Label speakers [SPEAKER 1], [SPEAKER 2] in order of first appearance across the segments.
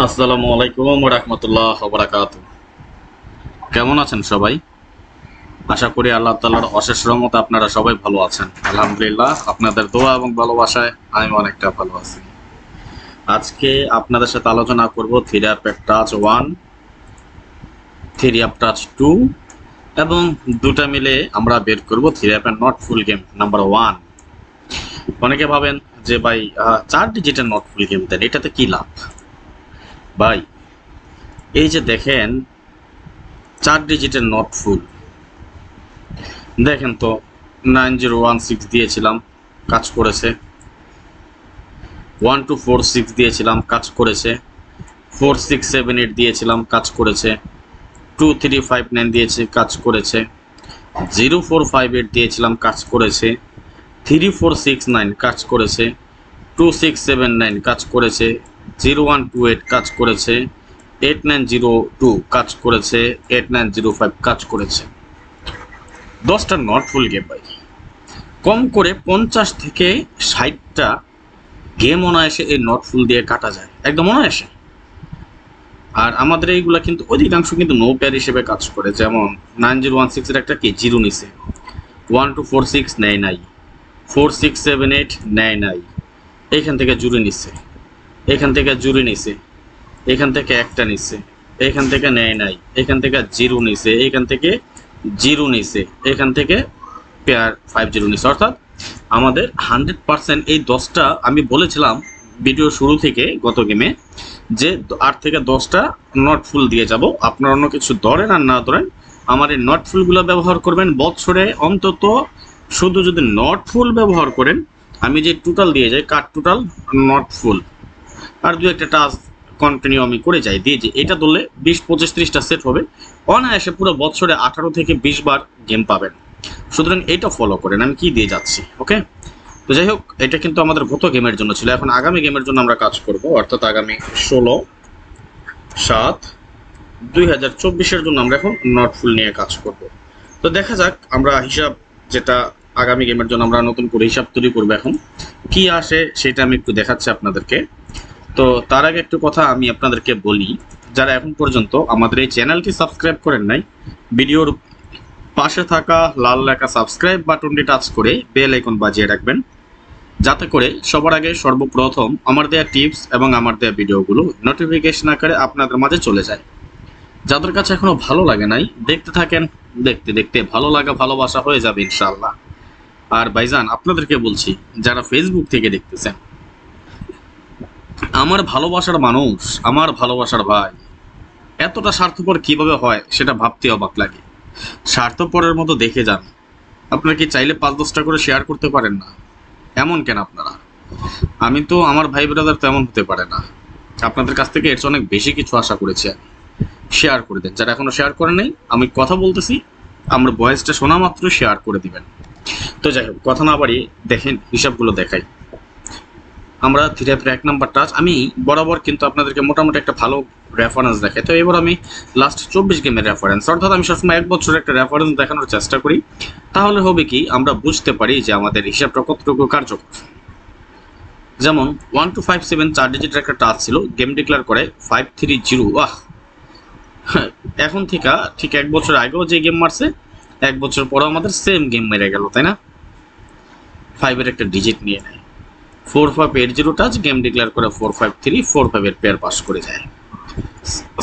[SPEAKER 1] আসসালামু আলাইকুম ওয়া রাহমাতুল্লাহি ওয়া বারাকাতুহু। কেমন আছেন সবাই? আশা করি আল্লাহ তাআলার অশেষ রহমতে আপনারা সবাই ভালো আছেন। আলহামদুলিল্লাহ, আপনাদের দোয়া এবং ভালোবাসায় আমি অনেকটা ভালো আছি। আজকে আপনাদের সাথে আলোচনা করব three app touch 1, three app touch 2 এবং দুটা মিলে আমরা বের করব থ্রি অ্যাপের নট ফুল গেম নাম্বার 1। অনেকে ভাবেন যে ভাই 4 ডিজিটের নট ফুল গেম দেন, এটাতে কি লাভ? ভাই এই যে দেখেন 4 ডিজিটের নট ফুল, দেখেন তো 9016 দিয়েছিলাম, কাজ করেছে। 1246 দিয়েছিলাম, কাজ করেছে। 4678 দিয়েছিলাম, কাজ করেছে। 2359 দিয়েছে, কাজ করেছে। 0458 দিয়েছিলাম, কাজ করেছে। 3469 কাজ করেছে। 2679 কাজ করেছে। 0128 কাজ করেছে। 8902 কাজ করেছে। 8905 কাজ করেছে। 10টা নট ফুল গেম ভাই, কম করে 50 থেকে 60টা গেম অনায়াসে এই নট ফুল দিয়ে কাটা যায়, একদম অনায়াসে। আর আমাদের এইগুলা কিন্তু অধিকাংশ কিন্তু নো পেয়ার হিসেবে কাজ করে। যেমন 9016 এর একটা কি জিরো নিছে, 1246 নেয় নাই, 4678 নেয় নাই, এইখান থেকে জুড়ে নিচ্ছে, এখান থেকে জুড়ে নিছে, এখান থেকে একটা নিচ্ছে, এখান থেকে নেয় নাই, এখান থেকে জিরো নিছে, এখান থেকে জিরো নিছে, এখান থেকে পেয়ার 50 নিচ্ছে। অর্থাৎ আমাদের 100% এই 10টা আমি বলেছিলাম ভিডিও শুরু থেকে গত গেমে যে 8 থেকে 10টা নট ফুল দিয়ে যাব। আপনারা অন্য কিছু ধরেন আর না ধরেন, আমার এই নট ফুলগুলো ব্যবহার করবেন। বছরে অন্তত শুধু যদি নট ফুল ব্যবহার করেন, আমি যে টোটাল দিয়ে যাই কাট টোটাল নট ফুল আর দু একটা টাচ কন্টিনিউ আমি করে যাই দিয়ে যে এটা ধরলে 20, 25, 30টা সেট হবে। অনায়াসে পুরো বছরে 18 থেকে 20 বার গেম পাবেন। সুতরাং এইটা ফলো করেন, আমি কি দিয়ে যাচ্ছি। ওকে, তো যাই হোক, এটা কিন্তু আমাদের গত গেমের জন্য ছিল। এখন আগামী গেমের জন্য আমরা কাজ করব, অর্থাৎ আগামী 16/7/2024 জন্য আমরা এখন নট ফুল নিয়ে কাজ করব। তো দেখা যাক আমরা হিসাব, যেটা আগামী গেমের জন্য আমরা নতুন করে হিসাব তৈরি করবো, এখন কি আসে সেটা আমি একটু দেখাচ্ছি আপনাদেরকে। তো তার আগে একটু কথা আমি আপনাদেরকে বলি, যারা এখন পর্যন্ত আমাদের এই চ্যানেলটি সাবস্ক্রাইব করেন নাই, ভিডিওর পাশে থাকা লাল লেখা সাবস্ক্রাইব বাটনটি টাচ করে বেল আইকন বাজিয়ে রাখবেন, যাতে করে সবার আগে সর্বপ্রথম আমার দেয়া টিপস এবং আমার দেয়া ভিডিওগুলো নোটিফিকেশন আকারে আপনাদের মাঝে চলে যায়। যাদের কাছে এখনো ভালো লাগে নাই, দেখতে থাকেন, দেখতে দেখতে ভালো লাগা ভালোবাসা হয়ে যাবে ইনশাআল্লাহ। আর ভাইজান আপনাদেরকে বলছি, যারা ফেসবুক থেকে দেখতেছেন, আমার ভালোবাসার মানুষ, আমার ভালোবাসার ভাই এতটা স্বার্থপর কিভাবে হয় সেটা ভাবতে অবাক লাগে। স্বার্থপরের মতো দেখে যান। আপনারা কি চাইলে 5-10টা করে শেয়ার করতে পারেন না? এমন কেন আপনারা? আমি তো আমার ভাই ব্রাদার তেমন হতে পারে না, আপনাদের কাছ থেকে এর চেয়ে অনেক বেশি কিছু আশা করেছি। আমি শেয়ার করে দেন, যারা এখনো শেয়ার করেন নাই। আমি কথা বলতেছি, আমরা ভয়েসটা শোনা মাত্র শেয়ার করে দিবেন। তো যাই হোক, কথা না বাড়িয়ে দেখেন হিসাবগুলো দেখাই। আমরা থ্রি অ্যাপের 1 নাম্বার টাচ আমি বরাবর কিন্তু আপনাদেরকে মোটামুটি একটা ভালো রেফারেন্স দেখাই। তো এবার আমি লাস্ট 24 গেমের রেফারেন্স, অর্থাৎ আমি সবসময় 1 বছরের একটা রেফারেন্স দেখানোর চেষ্টা করি। তাহলে হবে কি, আমরা বুঝতে পারি যে আমাদের হিসাবটা কতটুকু কার্যকর। যেমন 1257 4 ডিজিটের একটা টাচ ছিল, গেম ডিক্লেয়ার করে 530। বাহ, এখন থেকে ঠিক 1 বছর আগেও যে গেম মারছে, 1 বছর পরেও আমাদের সেম গেম মেরে গেল, তাই না? 5 এর একটা ডিজিট নিয়ে নেয়। 4580 টাচ গেম ডিক্লেয়ার করে 453, 45 এর পেয়ার পাস করে যায়।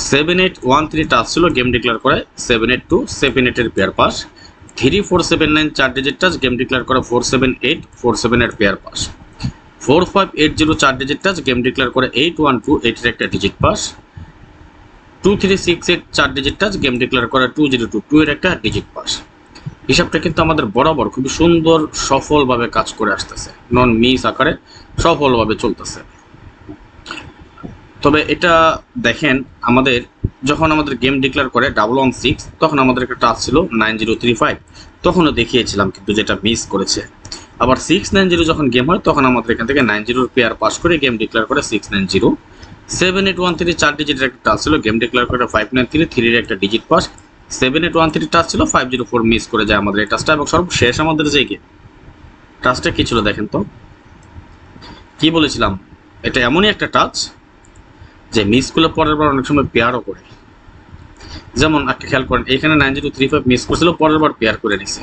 [SPEAKER 1] 7813 টাচ ছিল, গেম ডিক্লেয়ার করে 782, 78 এর pair pass. 3479 4 digit touch game declare করে 478, 47 এর pair pass. 4580 4 digit touch game declare করে 8128 এর একটা digit pass. 2368 4 digit touch game declare করে 2022 এর একটা ডিজিট পাস। হিসাবটা কিন্তু আমাদের বরাবর খুবই সুন্দর সফলভাবে কাজ করে আসতেছে, নন মিস আকারে সফলভাবে চলতেছে। তবে এটা দেখেন, আমাদের যখন আমাদের গেম ডিক্লেয়ার করে 116, তখন আমাদের একটা টাচ ছিল 9035, তখনও দেখিয়েছিলাম কিন্তু যেটা মিস করেছে। আবার 690 যখন গেম হয়, তখন আমাদের এখান থেকে 90 পেয়ার পাস করে গেম ডিক্লেয়ার করে 690। 7813 4 ডিজিটের একটা টাচ ছিল, গেম ডিক্লেয়ার করে 593, 3 এর একটা ডিজিট পাস। 7813 টাচ ছিল, 504 মিস করে যায় আমাদের এই টাচটা। এবং সর্বশেষ আমাদের যে গেম টাচটা কি ছিল দেখেন তো, কি বলেছিলাম, এটা এমনই একটা টাচ যে মিস করলে পরের বার অনেক সময় পেয়ারও করে। যেমন একটা খেয়াল করেন, এখানে 9035 মিস করছিল, পরের বার পেয়ার করে নিছে,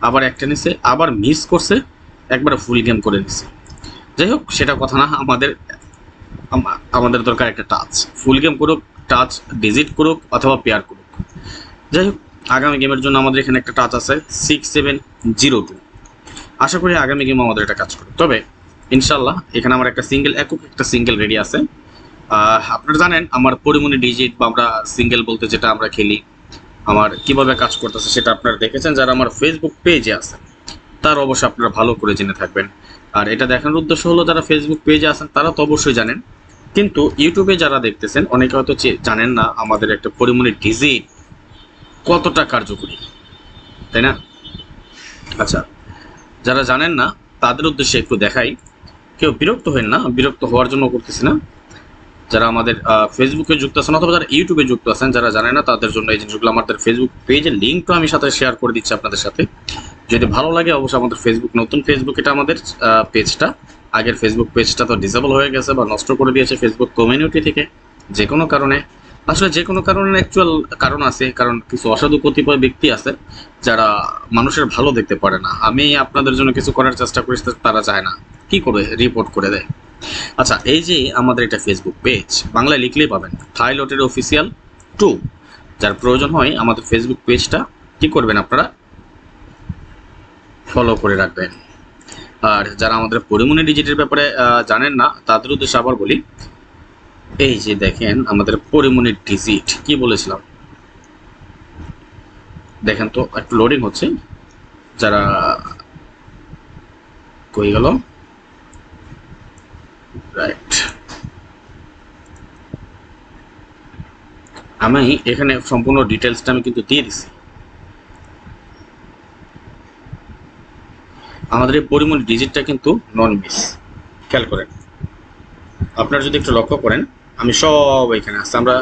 [SPEAKER 1] আবার একটা নিছে, আবার মিস করছে, একবার ফুল গেম করে নিছে। যাই হোক, সেটা কথা না, আমাদের দরকার একটা টাচ, ফুল গেম করুক, টাচ ডিজিট করুক অথবা পেয়ার করুক। যাই হোক, আগামী গেমের জন্য আমাদের এখানে একটা টাচ আছে 6702। আশা করি আগামী গেম আমাদের এটা কাজ করবে। তবে ইনশাল্লাহ এখানে আমার একটা সিঙ্গেল রেডি আছে। আপনারা জানেন আমার পরিমণি ডিজিট বা আমরা সিঙ্গেল বলতে যেটা আমরা খেলি, আমার কিভাবে কাজ করতেছে সেটা আপনারা দেখেছেন। যারা আমার ফেসবুক পেজে আছে তার অবশ্যই আপনারা ভালো করে জেনে থাকবেন। আর এটা দেখানোর উদ্দেশ্য হলো যারা ফেসবুক পেজে আছেন তারা তো অবশ্যই জানেন, কিন্তু ইউটিউবে যারা দেখতেছেন অনেকে হয়তো জানেন না আমাদের একটা পরিমণি ডিজিট কতটা কার্যকরী, তাই না? আচ্ছা, যারা জানেন না তাদের উদ্দেশ্যে একটু দেখাই। কেউ বিরক্ত হন না, বিরক্ত হওয়ার জন্য করতেছি না। যারা আমাদের ফেসবুকে যুক্ত আছেন অথবা যারা ইউটিউবে যুক্ত আছেন, যারা জানেন না তাদের জন্য এই জিনিসগুলো আমাদের ফেসবুক পেজের লিঙ্কটা আমি সাথে শেয়ার করে দিচ্ছি আপনাদের সাথে। যদি ভালো লাগে অবশ্যই আমাদের নতুন ফেসবুক, এটা আমাদের পেজটা, আগের ফেসবুক পেজটা তো ডিসেবল হয়ে গেছে বা নষ্ট করে দিয়েছে ফেসবুক কমিউনিটি থেকে যে কোনো কারণে। আসলে যে কোনো কারণে অ্যাকচুয়াল কারণ আছে, কারণ কিছু অসাধু কতিপয় ব্যক্তি আছে যারা মানুষের ভালো দেখতে পারে না। আমি আপনাদের জন্য কিছু করার চেষ্টা করি, তারা চায় না, কি করে রিপোর্ট করে দেয়। আচ্ছা, এই যে আমাদের এটা ফেসবুক পেজ, বাংলায় লিখলেই পাবেন থাই লটারি অফিসিয়াল 2। যার প্রয়োজন হয় আমাদের ফেসবুক পেজটা কি করবেন, আপনারা ফলো করে রাখবেন। আর যারা আমাদের পরিমণি ডিজিটের ব্যাপারে জানেন না তাদের উদ্দেশ্যে আবার বলি, এই যে দেখেন আমাদের পরিমণি ডিজিট কি বলেছিলাম, দেখেন তো একটু লোডিং হচ্ছে। যারা কই গেল, রাইট, আমি এখানে সম্পূর্ণ ডিটেলসটা আমি কিন্তু দিয়ে দিছি। আমাদের এই পরিমণি ডিজিটটা কিন্তু নন মিস, খেয়াল করেন। আপনারা যদি একটু লক্ষ্য করেন, আমি সব এখানে আসছে। আমরা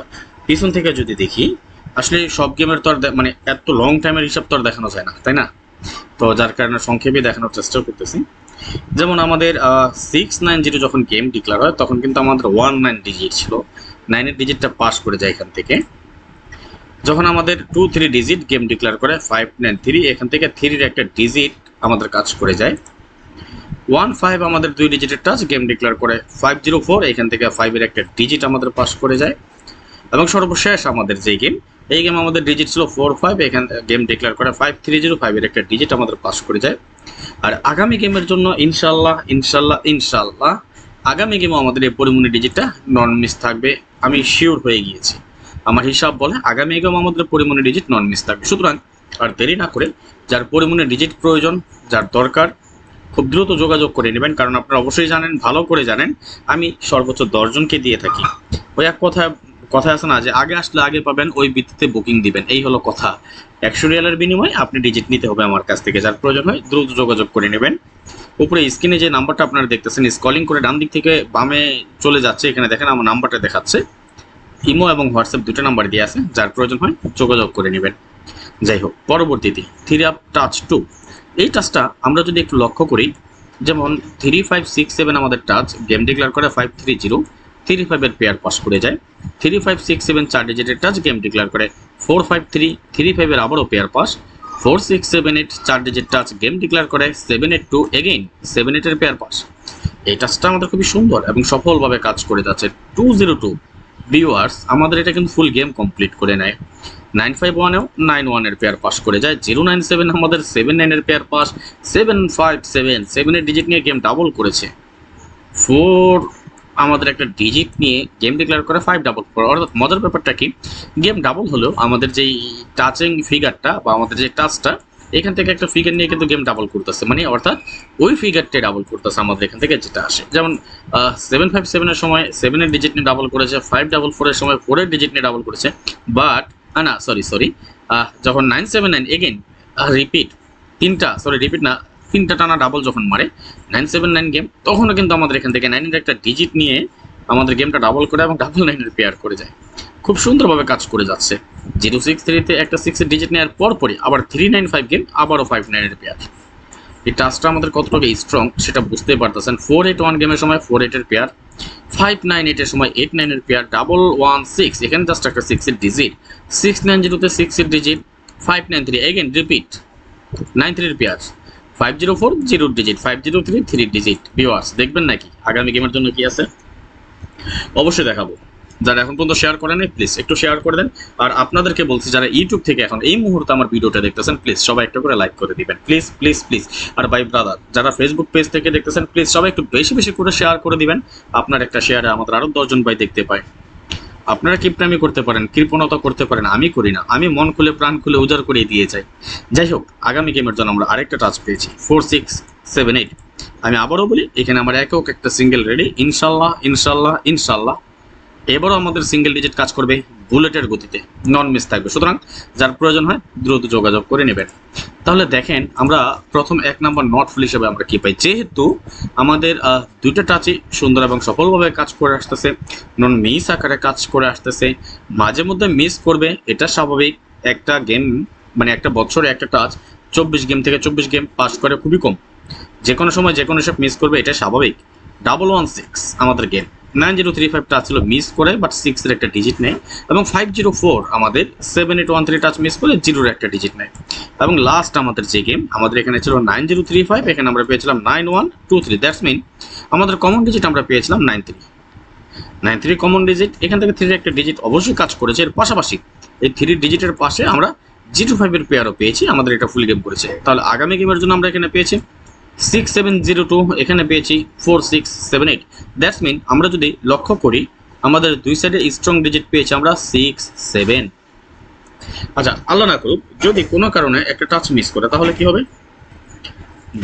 [SPEAKER 1] পিছন থেকে যদি দেখি, আসলে সব গেমের তো আর মানে এত লং টাইমের হিসাব তো আর দেখানো যায় না, তাই না? তো যার কারণে সংক্ষেপে দেখানোর চেষ্টা করতেছি। যেমন আমাদের 690 যখন গেম ডিক্লেয়ার হয় তখন কিন্তু আমাদের 19 ডিজিট ছিল, 9-এর ডিজিটটা পাস করে যায় এখান থেকে। যখন আমাদের 2-3 ডিজিট গেম ডিক্লেয়ার করে 593, এখান থেকে 3-এর একটা ডিজিট আমাদের কাজ করে যায়। 15 আমাদের 2 ডিজিটের টাচ গেম ডিক্লেয়ার করে 504, এখান থেকে 5-এর একটা ডিজিট আমাদের পাস করে যায়। এবং সর্বশেষ আমাদের যে গেম, এই গেম আমাদের ডিজিট ছিল 45, এখান গেম ডিক্লেয়ার করে 530, এর একটা ডিজিট আমাদের পাস করে যায়। আর আগামী গেমের জন্য ইনশাল্লাহ আগামী গেমও আমাদের এই পরিমণি ডিজিটটা নন মিস থাকবে, আমি শিওর হয়ে গিয়েছি। আমার হিসাব বলে আগামী গেম আমাদের পরিমণি ডিজিট নন মিস থাকবে। সুতরাং আর দেরি না করে যার পরিমণি ডিজিট প্রয়োজন, যার দরকার, খুব দ্রুত যোগাযোগ করে নেবেন। কারণ আপনারা অবশ্যই জানেন, ভালো করে জানেন, আমি সর্বোচ্চ 10 জনকে দিয়ে থাকি। ওই এক কথা আছে না যে আগে আসলে আগে পাবেন, ওই ভিত্তিতে বুকিং দিবেন, এই হলো কথা। 100 রিয়ালের বিনিময়ে আপনি ডিজিট নিতে হবে আমার কাছ থেকে। যার প্রয়োজন হয় দ্রুত যোগাযোগ করে নেবেন। উপরে স্ক্রিনে যে নাম্বারটা আপনারা দেখতেছেন, স্ক্রলিং করে ডান দিক থেকে বামে চলে যাচ্ছে, এখানে দেখেন আমার নাম্বারটা দেখাচ্ছে। ইমো এবং হোয়াটসঅ্যাপ দুটো নাম্বার দিয়ে আছে, যার প্রয়োজন হয় যোগাযোগ করে নেবেন। যাই হোক, পরবর্তীতে 3 টাচ 2, এই টাচটা আমরা যদি একটু লক্ষ্য করি, যেমন 3567 আমাদের টাচ গেম ডিক্লেয়ার করে 530, 35-এর পেয়ার পাস করে যায়। 3567 4 ডিজিটের টাচ গেম ডিক্লেয়ার করে 453, 35-এর আবারও pair pass. 4678 4 digit touch game declare করে 782, এগেইন 78-এর পেয়ার পাস। এই টাচটা আমাদের খুবই সুন্দর এবং সফলভাবে কাজ করে যাচ্ছে। 202 ভিউয়ার্স আমাদের এটা কিন্তু ফুল গেম কমপ্লিট করে নেয়। 951-এও 91-এর পেয়ার পাস করে যায়। 097 আমাদের 79-এর পেয়ার পাস। 757 7-এর ডিজিট নিয়ে গেম ডাবল করেছে। 4 আমাদের একটা ডিজিট নিয়ে গেম ডিক্লেয়ার করে 544। অর্থাৎ মজার ব্যাপারটা কি, গেম ডাবল হলেও আমাদের যেই টাচিং ফিগারটা বা আমাদের যে টাচটা, এখান থেকে একটা ফিগার নিয়ে কিন্তু গেম ডাবল করতেছে, মানে অর্থাৎ ওই ফিগারটাই ডাবল করতেছে আমাদের এখান থেকে যেটা আসে। যেমন 757-এর সময় 7-এর ডিজিট নিয়ে ডাবল করেছে, 544-এর সময় 4-এর ডিজিট নিয়ে ডাবল করেছে। বাট না সরি যখন 979 এগেইন রিপিট, তিনটা টানা ডাবল যখন মারে 979 গেম, তখনও কিন্তু আমাদের এখান থেকে 9-এর একটা ডিজিট নিয়ে আমাদের গেমটা ডাবল করে এবং 999-এর পেয়ার করে যায়। খুব সুন্দরভাবে কাজ করে যাচ্ছে। 063-তে একটা 6-এর ডিজিট নেওয়ার পরপরই আবার 395 গেম, আবারও 59-এর পেয়ার। এই টাচটা আমাদের কতটুকু স্ট্রং সেটা বুঝতে পারতেছেন। 481 গেমের সময় 48 এর পেয়ার, 598 এর সময় 89 এর পেয়ার, 116 এখানে জাস্ট একটা 6 এর ডিজিট, 690 তে 6 এর ডিজিট, 593 এগেইন রিপিট 93 এর পেয়ার, 504 0 ডিজিট, 503 3 ডিজিট। ভিউয়ার্স দেখবেন নাকি আগামী গেমের জন্য কি আছে? অবশ্যই দেখাবো। যারা এখন পর্যন্ত শেয়ার করেন প্লিজ একটু শেয়ার করে দেন। আর আপনাদেরকে বলছি যারা ইউটিউব থেকে এখন এই মুহূর্তে আমার ভিডিওটা দেখতেছেন প্লিজ সবাই একটা করে লাইক করে দিবেন, প্লিজ প্লিজ প্লিজ। আর ভাই ব্রাদার যারা ফেসবুক পেজ থেকে দেখতেছেন প্লিজ সবাই একটু বেশি বেশি করে শেয়ার করে দিবেন। আপনার একটা শেয়ারে আমাদের আরো 10 জন ভাই দেখতে পায়। আপনারা কিপটামি করতে পারেন, কৃপণতা করতে পারেন, আমি করি না। আমি মন খুলে প্রাণ খুলে উজাড় করে দিয়ে যাই। যাই হোক, আগামী গেমের জন্য আমরা আরেকটা টাচ পেয়েছি 4678। আমি আবারও বলি, এখানে আমার একক একটা সিঙ্গেল রেডি, ইনশাল্লাহ ইনশাল্লাহ ইনশাল্লাহ। এবারও আমাদের সিঙ্গেল ডিজিট কাজ করবে বুলেটের গতিতে, নন মিস থাকবে। সুতরাং যার প্রয়োজন হয় দ্রুত যোগাযোগ করে নেবেন। তাহলে দেখেন আমরা প্রথম 1 নম্বর নট ফুল হিসেবে আমরা কি পাই, যেহেতু আমাদের দুইটা টাচই সুন্দর এবং সফলভাবে কাজ করে আসতেছে, নন মিস আকারে কাজ করে আসতেছে, মাঝে মধ্যে মিস করবে, এটা স্বাভাবিক। একটা গেম মানে একটা বছরে একটা টাচ 24 গেম থেকে 24 গেম পাস করে খুবই কম, যে কোনো সময় যে কোনো সব মিস করবে, এটা স্বাভাবিক। 116 আমাদের গেম, 9035 টাচ ছিল মিস করে, বাট 6 এর একটা ডিজিট নেয়, এবং 504 আমাদের 7813 টাচ মিস করে 0 এর একটা ডিজিট নেয়। এবং লাস্ট আমাদের যে গেম আমাদের এখানে ছিল 9035, এখানে আমরা পেয়েছিলাম 9123। দ্যাটস মিন আমাদের কমন ডিজিট আমরা পেয়েছিলাম 93 কমন ডিজিট। এখান থেকে 3 একটা ডিজিট অবশ্যই কাজ করেছে। এর পাশাপাশি এই 3 ডিজিটের পাশে আমরা 025 এর পেয়ারও পেয়েছি, আমাদের এটা ফুল গেম করেছে। তাহলে আগামী গেমের জন্য আমরা এখানে পেয়েছি 6702, এখানে পেয়েছি 4678। দ্যাটস মিন আমরা যদি লক্ষ্য করি আমাদের দুই সাইডে স্ট্রং ডিজিট পেয়েছি আমরা 6 7। আচ্ছা, আল্লাহ না করুক যদি কোনো কারণে একটা টাচ মিস করে তাহলে কি হবে?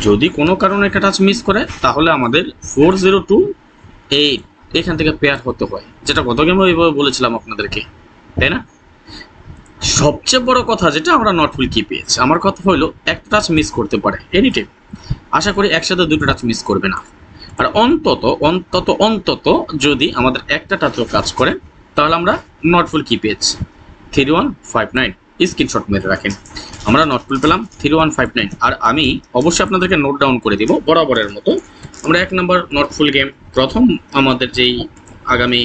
[SPEAKER 1] যদি কোনো কারণে একটা টাচ মিস করে তাহলে আমাদের 4028 এখান থেকে পেয়ার হতে হয়, যেটা গত গেমে ওইভাবে বলেছিলাম আপনাদেরকে, তাই না? সবচেয়ে বড় কথা যেটা আমরা নট ফুল কি পেয়েছি, আমার কথা হলো একটা টাচ মিস করতে পারে এনি টাইম। আশা করি একসাথে দুটো টাচ মিস করবে না। আর অন্তত অন্তত অন্তত যদি আমাদের একটা টাচও কাজ করে তাহলে আমরা নট ফুল কি পেয়েছি 3159। স্ক্রিনশট মেরে রাখেন, আমরা নট ফুল পেলাম 3159। আর আমি অবশ্যই আপনাদেরকে নোট ডাউন করে দিব বরাবরের মতো। আমরা 1 নম্বর নট ফুল গেম প্রথম আমাদের যেই আগামী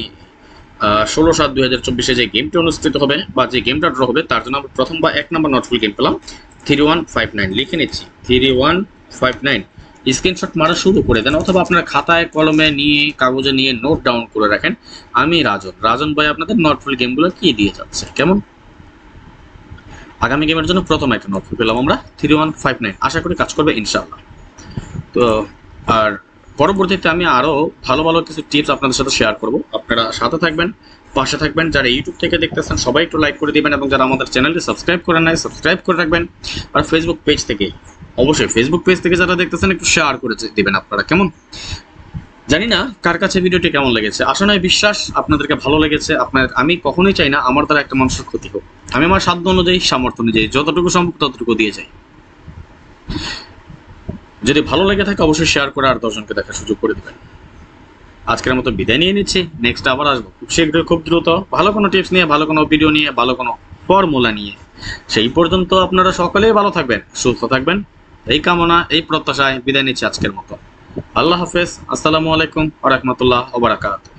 [SPEAKER 1] 16/7/2024 যে গেমটি অনুষ্ঠিত হবে বা যে গেমটা ড্র হবে তার জন্য আমরা প্রথম বা 1 নম্বর নট ফুল গেম পেলাম 3159। লিখে নিচ্ছি 3159। স্ক্রিনশট মারা শুরু করে দেন, অথবা আপনার খাতায় কলমে নিয়ে কাগজে নিয়ে নোট ডাউন করে রাখেন। আমি রাজন ভাই আপনাদের নট ফুল গেমগুলো কি দিয়ে যাচ্ছে কেমন। আগামী গেমের জন্য প্রথম একটা নট ফুল পেলাম আমরা 3159, আশা করি কাজ করবে ইনশাআল্লাহ। তো আর পরবর্তীতে আমি আরও ভালো ভালো কিছু টিপস আপনাদের সাথে শেয়ার করব। আপনারা সাথে থাকবেন, পাশে থাকবেন। যারা ইউটিউব থেকে দেখতেছেন সবাই একটু লাইক করে দিবেন, এবং যারা আমাদের চ্যানেলটি সাবস্ক্রাইব করেন নাই সাবস্ক্রাইব করে রাখবেন। আর ফেসবুক পেজ থেকে অবশ্যই ফেসবুক পেজ থেকে যারা দেখতেছেন একটু শেয়ার করে দিবেন আপনারা কেমন। জানি না কার কাছে ভিডিওটি কেমন লেগেছে, আশা নয় বিশ্বাস আপনাদেরকে ভালো লেগেছে। আমি কখনোই চাই না আমার দ্বারা একটা মানুষের ক্ষতি হোক। আমি আমার সাধ্য অনুযায়ী সামর্থ্য অনুযায়ী যতটুকু সম্ভব ততটুকু দিয়ে যাই। যদি ভালো লেগে থাকে অবশ্যই শেয়ার করে আর 10 জনকে দেখার সুযোগ করে দিবেন। আজকের মতো বিদায় নিয়ে নিচ্ছি, নেক্সট আবার আসবো খুব শীঘ্রই, খুব দ্রুত, ভালো কোনো টিপস নিয়ে, ভালো কোনো ভিডিও নিয়ে, ভালো কোনো ফর্মুলা নিয়ে। সেই পর্যন্ত আপনারা সকলেই ভালো থাকবেন, সুস্থ থাকবেন, এই কামনা এই প্রত্যাশায় বিদায় নিচ্ছি আজকের মতো। আল্লাহ হাফেজ, আসসালামু আলাইকুম ওয়া রাহমাতুল্লাহ ওয়া বারাকাতুহু।